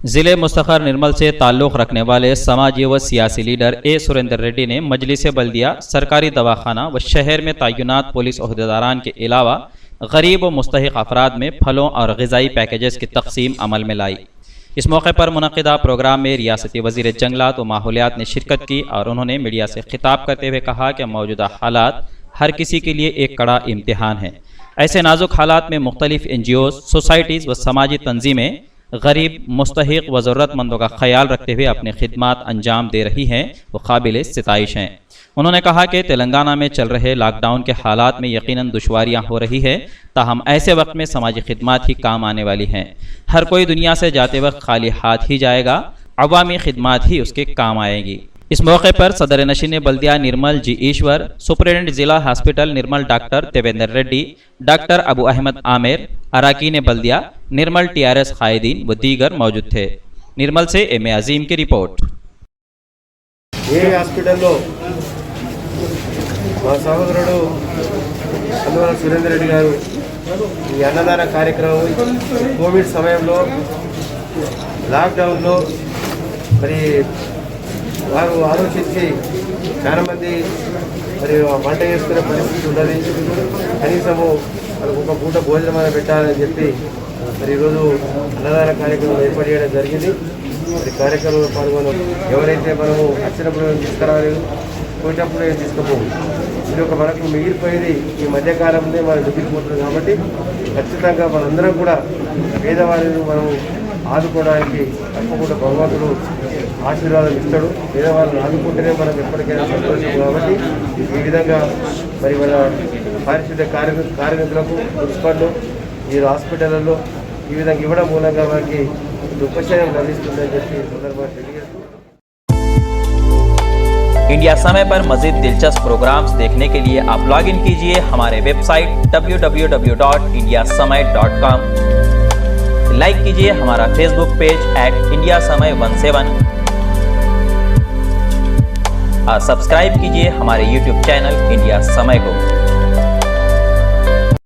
ज़िले मुस्तखर निर्मल से ताल्लुक़ रखने वाले समाजी व सियासी लीडर ए सुरेंद्र रेड्डी ने मजलिस बल्दिया, सरकारी दवाखाना व शहर में तैनात पुलिस ओहदेदारान के अलावा गरीब व मुस्तहिक अफराद में फलों और ग़िज़ाई पैकेजेस की तकसीम अमल में लाई। इस मौके पर मुनक़िदा प्रोग्राम में रियासती वज़ीर जंगलात व माहौलियात ने शिरकत की और उन्होंने मीडिया से खिताब करते हुए कहा कि मौजूदा हालात हर किसी के लिए एक कड़ा इम्तिहान है। ऐसे नाजुक हालात में मुख्तलिफ NGOs, सोसाइटीज़ व समाजी तंजीमें गरीब, मुस्तहिक व ज़रूरतमंदों का ख्याल रखते हुए अपनी खिदमात अंजाम दे रही हैं, वो काबिल सिताइश हैं। उन्होंने कहा कि तेलंगाना में चल रहे लॉकडाउन के हालात में यकीनन दुश्वारियां हो रही है, ताहम ऐसे वक्त में समाजी खिदमात ही काम आने वाली हैं। हर कोई दुनिया से जाते वक्त खाली हाथ ही जाएगा, अवामी खिदमात ही उसके काम आएगी। इस मौके पर सदर नशीन बल्दिया निर्मल जी ईश्वर, सुपरिटेंडेंट जिला हॉस्पिटल निर्मल डॉक्टर देवेंद्र रेड्डी, डॉक्टर अबू अहमद आमिर, अराकीन बल्दिया, निर्मल TRS कायदीन व दीगर मौजूद थे। निर्मल से M.A. अजीम की रिपोर्ट। ఏ హాస్పిటల్లో మా సహోదరుడు అందువల్ల సురేందర్ రెడ్డి గారు ఈ అన్నదాన కార్యక్రమం కోవిడ్ సమయంలో లాక్డౌన్లో మరి వారు ఆలోచించి చాలామంది మరి వంట చేసుకునే పరిస్థితి ఉన్నది, కనీసము వాళ్ళకు ఒక పూట భోజనం పెట్టాలని చెప్పి మరి ఈరోజు అన్నదాన కార్యక్రమం ఏర్పాటు చేయడం జరిగింది। మరి కార్యక్రమంలో పాల్గొన ఎవరైతే మనము వచ్చినప్పుడు తీసుకురాలేదు, పోయేటప్పుడు తీసుకుపోవు, ఇది ఒక మనకు మిగిలిపోయేది ఈ మధ్యకాలంలో మనం మిగిలిపోతుంది కాబట్టి ఖచ్చితంగా మనందరం కూడా పేదవారిని మనము ఆదుకోవడానికి తప్పకుండా భగవంతుడు ఆశీర్వాదం ఇస్తాడు। పేదవాళ్ళని ఆదుకుంటేనే మనం ఎప్పటికైనా సంతోషం కాబట్టి ఈ విధంగా మరి మన పారిశుద్ధ్య కార్మికులకు మున్సిపల్లో ఈ హాస్పిటల్లో ఈ విధంగా ఇవ్వడం మూలంగా మనకి ఉపశమనం లభిస్తుందని చెప్పి సందర్భంగా తెలియజేస్తూ इंडिया समय पर मज़ीद दिलचस्प प्रोग्राम्स देखने के लिए आप लॉग इन कीजिए हमारे वेबसाइट www.indiasamay.com। लाइक कीजिए हमारा फेसबुक पेज @indiasamay17 और सब्सक्राइब कीजिए हमारे YouTube चैनल इंडिया समय को।